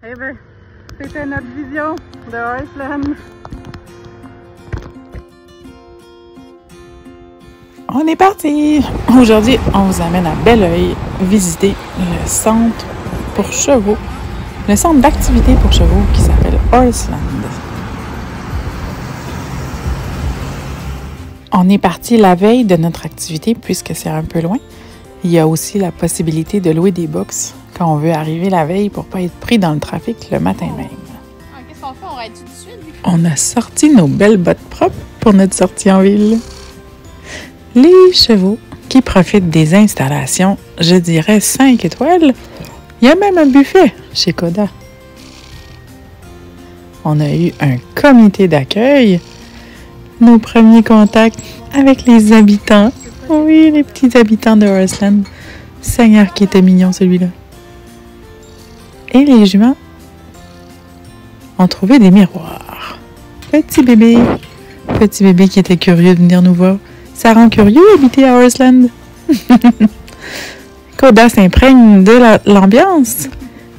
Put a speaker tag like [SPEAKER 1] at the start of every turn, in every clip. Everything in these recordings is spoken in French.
[SPEAKER 1] Eh bien, c'était notre vision de Horseland. On est parti! Aujourd'hui, on vous amène à Belleuil visiter le centre pour chevaux, le centre d'activité pour chevaux qui s'appelle Horseland. On est parti la veille de notre activité puisque c'est un peu loin. Il y a aussi la possibilité de louer des box quand on veut arriver la veille pour ne pas être pris dans le trafic le matin même.
[SPEAKER 2] Qu'est-ce qu'on fait? On reste tout de suite?
[SPEAKER 1] On a sorti nos belles bottes propres pour notre sortie en ville. Les chevaux qui profitent des installations, je dirais 5 étoiles. Il y a même un buffet chez Coda. On a eu un comité d'accueil. Nos premiers contacts avec les habitants. Oui, les petits habitants de Horseland. Seigneur, qui était mignon celui-là. Et les juments ont trouvé des miroirs. Petit bébé qui était curieux de venir nous voir. Ça rend curieux habiter à Horseland. Coda s'imprègne de l'ambiance.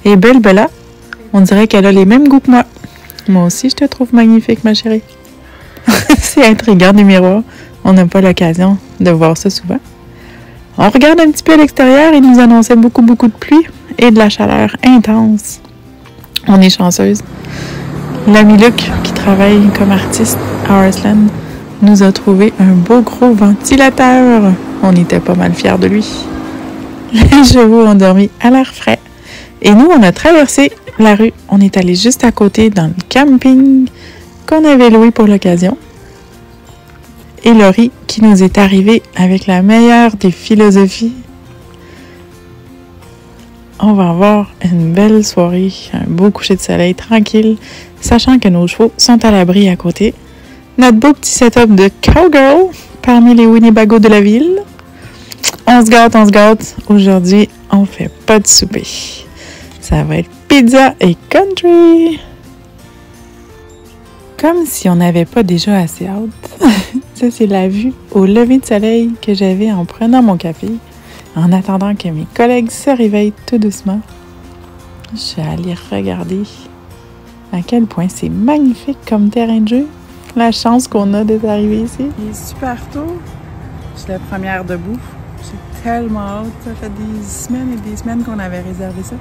[SPEAKER 1] Et Bella, on dirait qu'elle a les mêmes goûts que moi. Moi aussi, je te trouve magnifique, ma chérie. C'est intriguant des miroirs. On n'a pas l'occasion de voir ça souvent. On regarde un petit peu à l'extérieur et nous annonçait beaucoup de pluie et de la chaleur intense. On est chanceuse. L'ami Luc, qui travaille comme artiste à Horseland, nous a trouvé un beau gros ventilateur. On était pas mal fiers de lui. Les chevaux ont dormi à l'air frais. Et nous, on a traversé la rue. On est allé juste à côté dans le camping qu'on avait loué pour l'occasion. Et Laurie qui nous est arrivée avec la meilleure des philosophies. On va avoir une belle soirée, un beau coucher de soleil tranquille, sachant que nos chevaux sont à l'abri à côté. Notre beau petit setup de cowgirl parmi les Winnebago de la ville. On se gâte. Aujourd'hui, on fait pas de souper. Ça va être pizza et country. Comme si on n'avait pas déjà assez hâte. Ça, c'est la vue au lever de soleil que j'avais en prenant mon café, en attendant que mes collègues se réveillent tout doucement. Je suis allée regarder à quel point c'est magnifique comme terrain de jeu. La chance qu'on a d'être arrivé ici. Il est super tôt. Je suis la première debout. J'ai tellement hâte. Ça fait des semaines et des semaines qu'on avait réservé ça.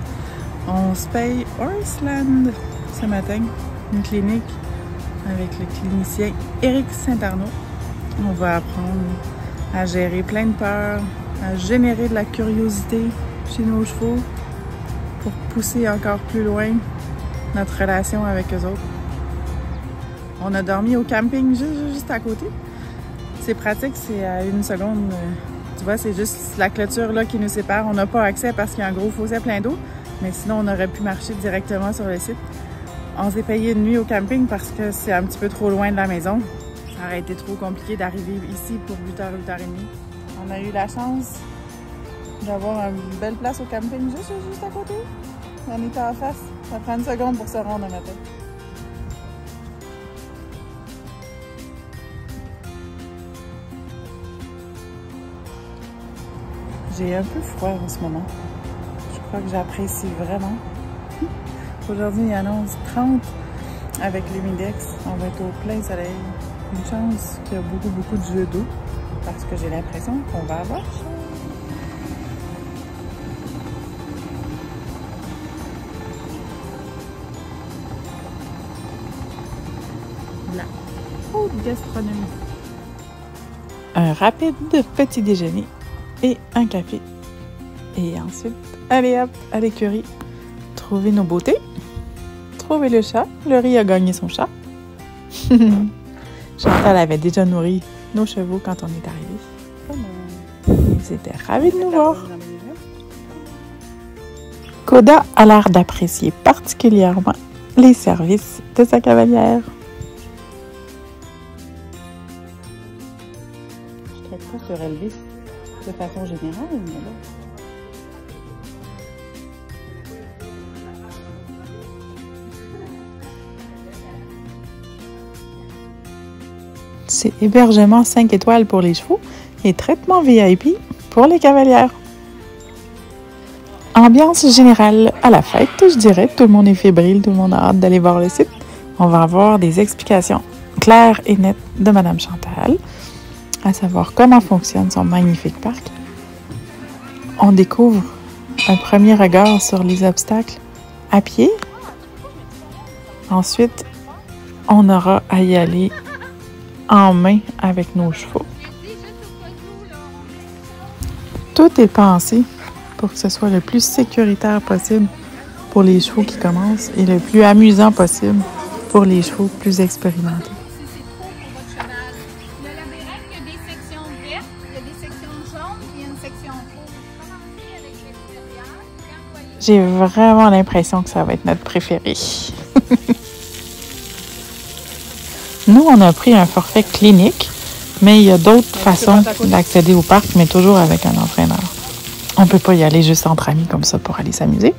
[SPEAKER 1] On se paye Horseland ce matin, une clinique avec le clinicien Éric Saint-Arnaud. On va apprendre à gérer plein de peurs, à générer de la curiosité chez nos chevaux pour pousser encore plus loin notre relation avec eux autres. On a dormi au camping juste à côté. C'est pratique, c'est à 1 seconde. Tu vois, c'est juste la clôture là qui nous sépare. On n'a pas accès parce qu'il y a un gros fossé plein d'eau, mais sinon on aurait pu marcher directement sur le site. On s'est payé une nuit au camping parce que c'est un petit peu trop loin de la maison. Ça aurait été trop compliqué d'arriver ici pour 8h, 8h30. On a eu la chance d'avoir une belle place au camping juste à côté. On était en face. Ça prend 1 seconde pour se rendre un matin. J'ai un peu froid en ce moment. Je crois que j'apprécie vraiment. Aujourd'hui, il annonce 30 avec l'humidex. On va être au plein soleil. Une chance qu'il y a beaucoup de jeux d'eau parce que j'ai l'impression qu'on va avoir chaud. La haute gastronomie. Un rapide petit déjeuner et un café. Et ensuite, allez hop, à l'écurie. Trouver nos beautés. Trouver le chat. Laurie a gagné son chat. Chantal avait déjà nourri nos chevaux quand on est arrivé. Ils étaient ravis de nous voir. Coda a l'air d'apprécier particulièrement les services de sa cavalière. Je ne traite pas sur Elvis de façon générale, mais là... C'est hébergement 5 étoiles pour les chevaux et traitement VIP pour les cavalières. ambiance générale à la fête, je dirais. Tout le monde est fébrile, tout le monde a hâte d'aller voir le site. On va avoir des explications claires et nettes de Madame Chantal, à savoir comment fonctionne son magnifique parc. On découvre un premier regard sur les obstacles à pied. Ensuite, on aura à y aller en main avec nos chevaux. Tout est pensé pour que ce soit le plus sécuritaire possible pour les chevaux qui commencent et le plus amusant possible pour les chevaux plus expérimentés.
[SPEAKER 2] Le labyrinthe, il y a des sections vertes, il y a des sections jaunes, puis il y a une section rouge. Commencer avec l'extérieur.
[SPEAKER 1] J'ai vraiment l'impression que ça va être notre préféré. Nous, on a pris un forfait clinique, mais il y a d'autres façons d'accéder au parc, mais toujours avec un entraîneur. On ne peut pas y aller juste entre amis comme ça pour aller s'amuser.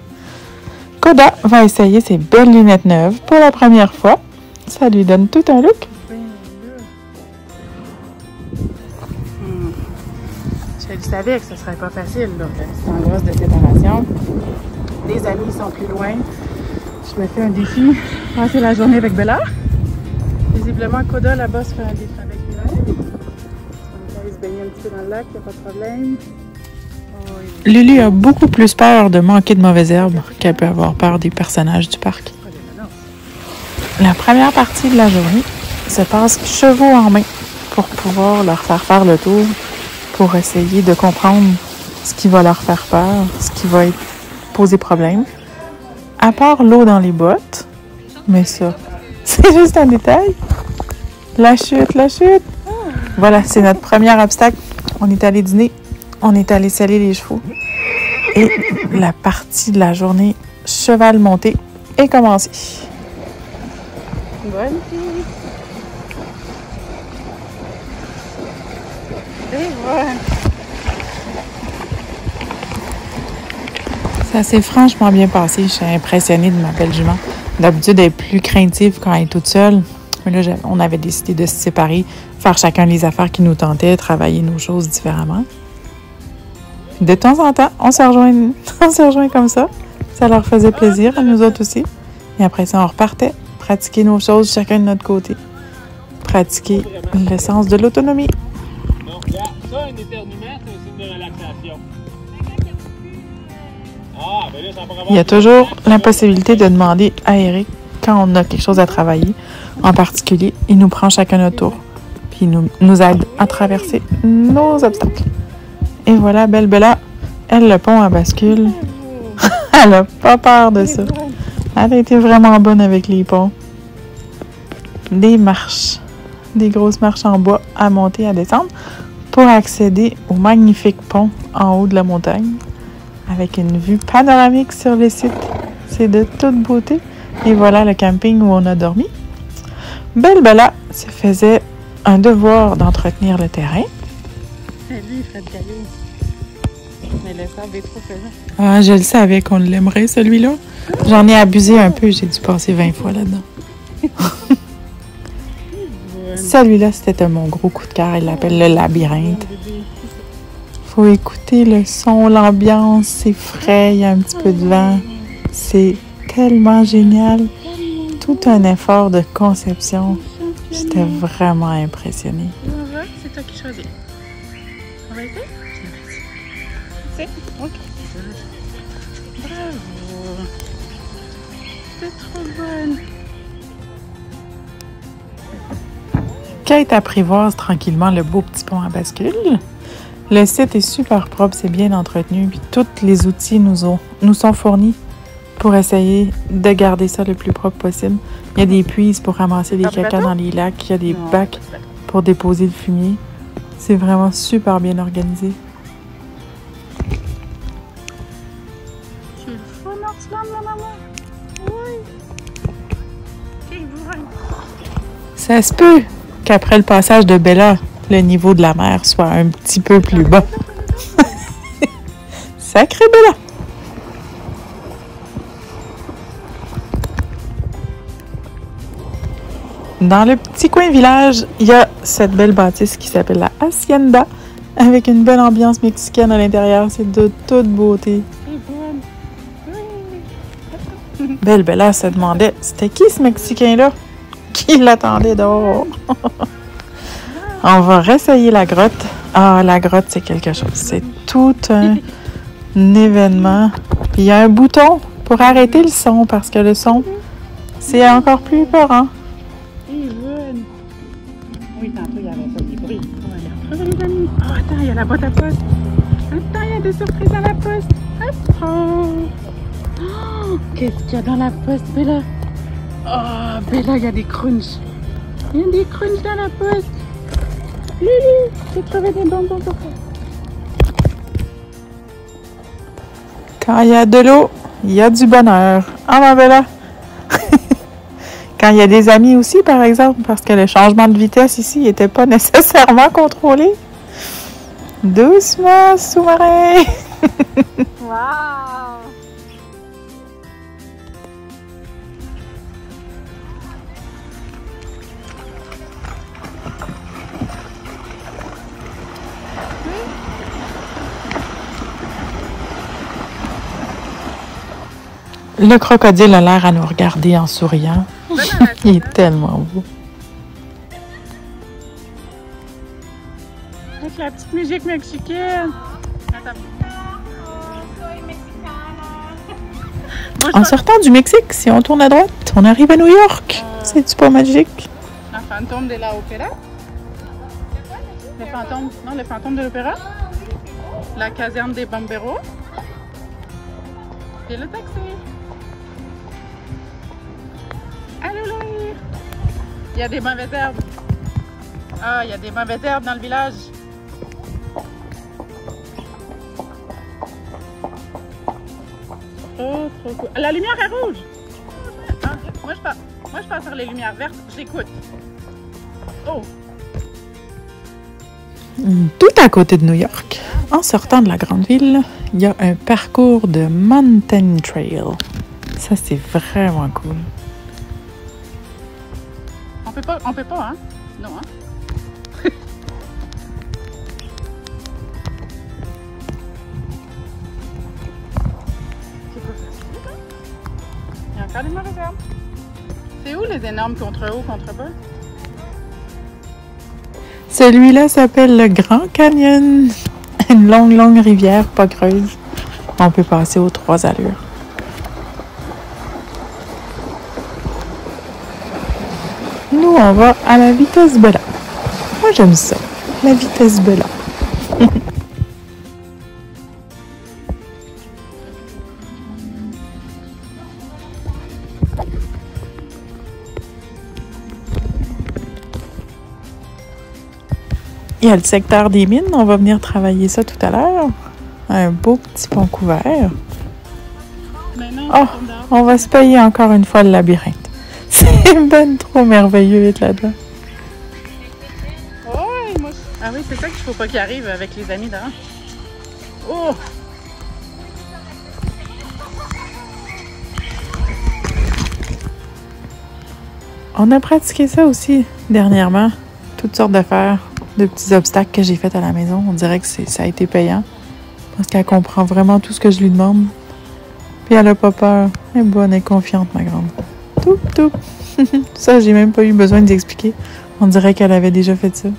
[SPEAKER 1] Koda va essayer ses belles lunettes neuves pour la première fois. Ça lui donne tout un look. Je le savais que ce serait pas facile, là. C'est en grosse de séparation. Les amis sont plus loin. Je me fais un défi. Passer la journée avec Bella. Visiblement, Koda là-bas se fait un défi avec lui-même. On va aller se baigner un petit peu dans le lac, il n'y a pas de problème. Lulu a beaucoup plus peur de manquer de mauvaises herbes qu'elle peut avoir peur des personnages du parc. La première partie de la journée se passe chevaux en main pour pouvoir leur faire le tour, pour essayer de comprendre ce qui va leur faire peur, ce qui va poser problème. À part l'eau dans les bottes, mais ça, c'est juste un détail. La chute, la chute! Voilà, c'est notre premier obstacle. On est allé dîner, on est allé saler les chevaux. Et la partie de la journée cheval monté est commencée. Bonne fille! Et voilà! Ça s'est franchement bien passé. Je suis impressionnée de ma belle jument. D'habitude, elle est plus craintive quand elle est toute seule. Mais là, on avait décidé de se séparer, faire chacun les affaires qui nous tentaient, travailler nos choses différemment. De temps en temps, on se rejoint comme ça. Ça leur faisait plaisir, à nous autres aussi. Et après ça, on repartait, pratiquer nos choses chacun de notre côté. Pratiquer le sens de l'autonomie.
[SPEAKER 3] Non, regarde, ça, un éternuement, c'est un signe de relaxation. Ah, ben là, ça va
[SPEAKER 1] Il y a toujours la possibilité de demander à Eric quand on a quelque chose à travailler. En particulier, il nous prend chacun notre tour. Puis il nous aide à traverser nos obstacles. Et voilà, belle Bella, elle, le pont à bascule. Elle n'a pas peur de ça. Elle a été vraiment bonne avec les ponts. Des marches, des grosses marches en bois à monter, à descendre pour accéder au magnifique pont en haut de la montagne avec une vue panoramique sur le site. C'est de toute beauté. Et voilà le camping où on a dormi. Belle Bella se faisait un devoir d'entretenir le terrain. Lui, il ferait de cailloux. Mais le sable est trop pesant. Ah, je le savais qu'on l'aimerait, celui-là. J'en ai abusé un peu. J'ai dû passer 20 fois là-dedans. Celui-là, c'était mon gros coup de cœur. Il l'appelle le labyrinthe. Faut écouter le son, l'ambiance. C'est frais, il y a un petit peu de vent. C'est tellement génial. Tout un effort de conception. J'étais vraiment impressionnée. C'est toi qui choisis. On va essayer? C'est? OK. Bravo. C'est trop bonne. Kate apprivoise tranquillement le beau petit pont à bascule. Le site est super propre, c'est bien entretenu. Puis tous les outils nous sont fournis pour essayer de garder ça le plus propre possible. Il y a des puises pour ramasser les caca dans les lacs. Il y a des bacs pour déposer le fumier. C'est vraiment super bien organisé. Ça se peut qu'après le passage de Bella, le niveau de la mer soit un petit peu plus bas. Sacré Bella! Dans le petit coin village, il y a cette belle bâtisse qui s'appelle la Hacienda, avec une belle ambiance mexicaine à l'intérieur. C'est de toute beauté. Bella se demandait, c'était qui ce Mexicain-là? Qui l'attendait dehors? On va réessayer la grotte. Ah, la grotte, c'est quelque chose. C'est tout un événement. Puis il y a un bouton pour arrêter le son, parce que le son, c'est encore plus épeurant.
[SPEAKER 4] Oui, tantôt, il y avait pas de bruit. On va aller retrouver les amis. Oh, attends, il y a la boîte à poste. Attends, il y a des surprises à la poste. Oh, qu'est-ce qu'il y a dans la poste, Bella? Oh, Bella, il y a des crunchs. Il y a des crunchs dans la poste. Lulu, j'ai trouvé des bonbons pour toi.
[SPEAKER 1] Quand il y a de l'eau, il y a du bonheur. Ah, ma Bella! Quand il y a des amis aussi, par exemple, parce que le changement de vitesse ici n'était pas nécessairement contrôlé. Doucement, sous-marin!
[SPEAKER 2] Wow!
[SPEAKER 1] Le crocodile a l'air à nous regarder en souriant. Il est tellement beau.
[SPEAKER 4] Avec la petite musique mexicaine. Attends. Moi,
[SPEAKER 1] En sortant du Mexique, si on tourne à droite, on arrive à New York. C'est-tu pas magique?
[SPEAKER 4] La fantôme de la opéra. Le fantôme, non, le fantôme de l'opéra. La caserne des Bomberos. Et le taxi. Allô, Louis. Il y a des mauvaises herbes. Ah, il y a des mauvaises herbes dans le village. Oh, trop cool. La lumière est rouge. Ah, moi, je passe sur les lumières vertes. J'écoute. Oh.
[SPEAKER 1] Tout à côté de New York, en sortant de la grande ville, il y a un parcours de Mountain Trail. Ça, c'est vraiment cool.
[SPEAKER 4] On peut pas, hein? Non, hein? C'est pas facile, hein? Il y a encore des mauvaises herbes. C'est où les énormes contre-haut, contre-bas?
[SPEAKER 1] Celui-là s'appelle le Grand Canyon. Une longue, longue rivière pas creuse. On peut passer aux 3 allures. Nous, on va à la vitesse Bella. Moi, j'aime ça, la vitesse Bella. Il y a le secteur des mines, on va venir travailler ça tout à l'heure. Un beau petit pont couvert. Oh, on va se payer encore une fois le labyrinthe. C'est ben trop merveilleux d'être là-dedans.
[SPEAKER 4] Oh, moi, ah oui, c'est ça qu'il faut pas qu'il arrive avec les amis d'avant. Oh!
[SPEAKER 1] On a pratiqué ça aussi dernièrement. Toutes sortes d'affaires, de petits obstacles que j'ai faits à la maison. On dirait que ça a été payant. Parce qu'elle comprend vraiment tout ce que je lui demande. Puis elle a pas peur. Elle est bonne et confiante, ma grande. Tout, tout. Ça, j'ai même pas eu besoin d'expliquer. On dirait qu'elle avait déjà fait ça.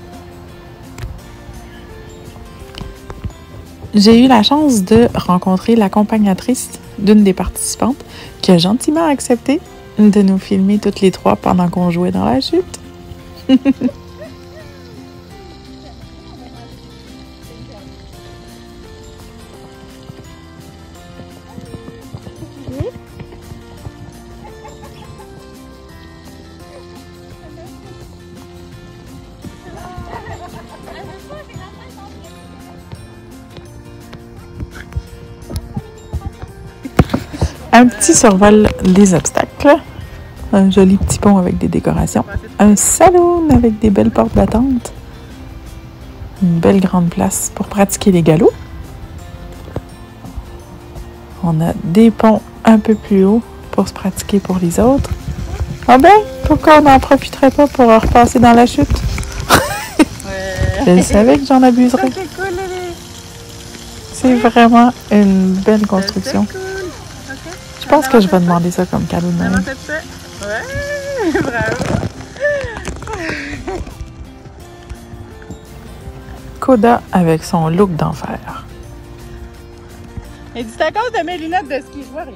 [SPEAKER 1] J'ai eu la chance de rencontrer l'accompagnatrice d'une des participantes qui a gentiment accepté de nous filmer toutes les 3 pendant qu'on jouait dans la chute. Un petit survol des obstacles. Un joli petit pont avec des décorations. Un saloon avec des belles portes battantes. Une belle grande place pour pratiquer les galops. On a des ponts un peu plus hauts pour se pratiquer pour les autres. Ah ben, pourquoi on n'en profiterait pas pour repasser dans la chute? Je savais que j'en abuserais. C'est vraiment une belle construction. pense que je vais demander ça comme cadeau de Noël.
[SPEAKER 4] Comment ça te fait? Ouais, bravo.
[SPEAKER 1] Koda avec son look d'enfer.
[SPEAKER 4] Elle dit, c'est à cause de mes lunettes de ski, je vois rien.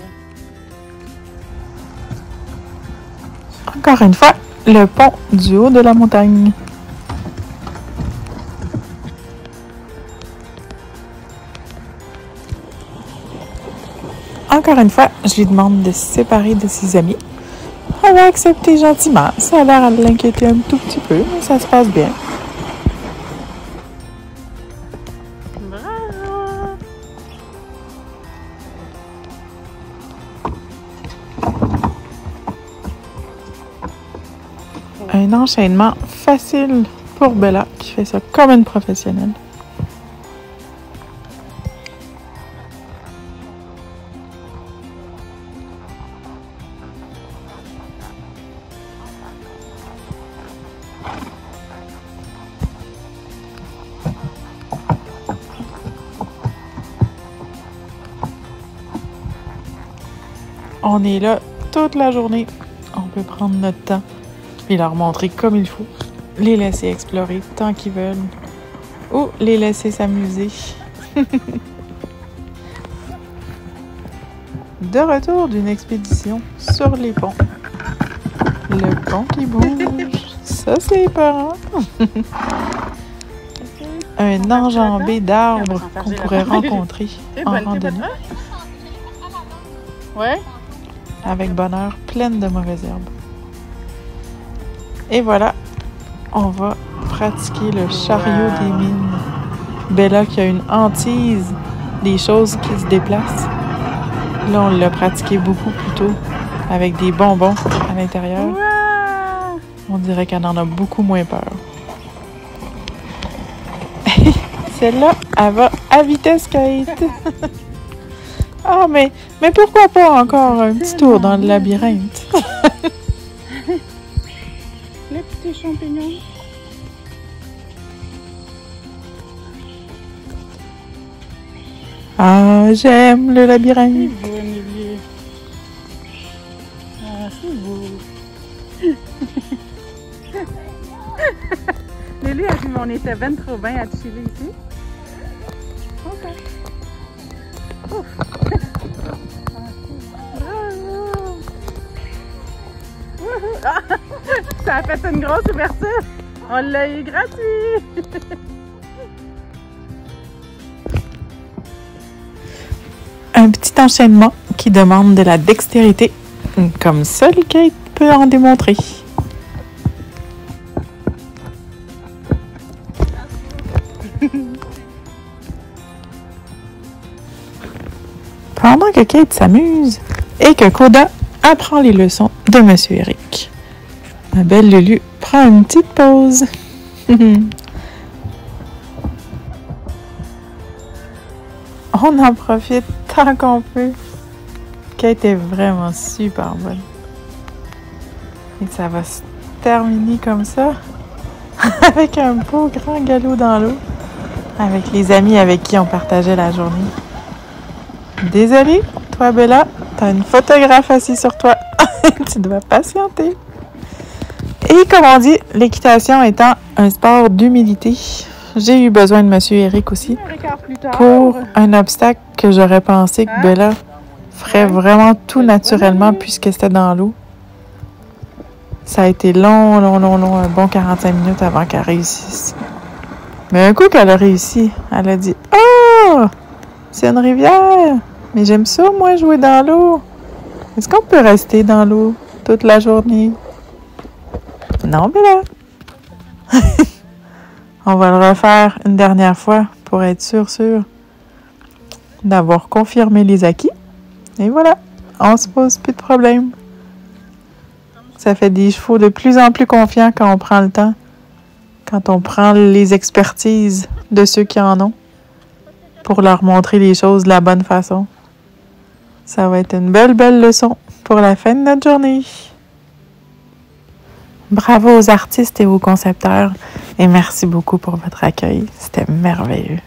[SPEAKER 1] Encore une fois, le pont du haut de la montagne. Encore une fois, je lui demande de se séparer de ses amis. Elle va accepter gentiment. Ça a l'air de l'inquiéter un tout petit peu, mais ça se passe bien.
[SPEAKER 4] Bravo!
[SPEAKER 1] Un enchaînement facile pour Bella, qui fait ça comme une professionnelle. On est là toute la journée. On peut prendre notre temps et leur montrer comme il faut. Les laisser explorer tant qu'ils veulent. Ou les laisser s'amuser. De retour d'une expédition sur les ponts. Le pont qui bouge. Ça, c'est épeurant. Un enjambé d'arbres qu'on pourrait rencontrer en randonnée.
[SPEAKER 4] Ouais?
[SPEAKER 1] Avec bonheur, pleine de mauvaises herbes. Et voilà, on va pratiquer le chariot des mines. Bella qui a une hantise des choses qui se déplacent. Là, on l'a pratiqué beaucoup plus tôt avec des bonbons à l'intérieur.
[SPEAKER 4] Ouais.
[SPEAKER 1] On dirait qu'elle en a beaucoup moins peur. Celle-là, elle va à vitesse Kate. Ah, mais pourquoi pas encore un petit tour dans le labyrinthe?
[SPEAKER 4] Les petits champignons.
[SPEAKER 1] Ah, j'aime le labyrinthe.
[SPEAKER 4] C'est beau, Émilie. Ah, c'est beau. Lily a dit on était ben trop bien à chiller ici. Ok. Ouf. Bravo. Wouhou. Ah, ça a fait une grosse ouverture. On l'a eu gratuit.
[SPEAKER 1] Un petit enchaînement qui demande de la dextérité, comme seule Kate peut en démontrer. Pendant que Kate s'amuse et que Koda apprend les leçons de Monsieur Eric, ma belle Lulu prend une petite pause. On en profite tant qu'on peut. Kate est vraiment super bonne. Et ça va se terminer comme ça, avec un beau grand galop dans l'eau, avec les amis avec qui on partageait la journée. Désolée, toi Bella, t'as une photographe assise sur toi. Tu dois patienter. Et comme on dit, l'équitation étant un sport d'humilité, j'ai eu besoin de Monsieur Eric aussi pour un obstacle que j'aurais pensé que Bella ferait vraiment tout naturellement puisque c'était dans l'eau. Ça a été long, un bon 45 minutes avant qu'elle réussisse. Mais un coup qu'elle a réussi, elle a dit « Oh! C'est une rivière! Mais j'aime ça, moi, jouer dans l'eau. Est-ce qu'on peut rester dans l'eau toute la journée? » Non, Bella. On va le refaire une dernière fois pour être sûr d'avoir confirmé les acquis. Et voilà, on se pose plus de problème. Ça fait des chevaux de plus en plus confiants quand on prend le temps, quand on prend les expertises de ceux qui en ont pour leur montrer les choses de la bonne façon. Ça va être une belle leçon pour la fin de notre journée. Bravo aux artistes et aux concepteurs et merci beaucoup pour votre accueil. C'était merveilleux.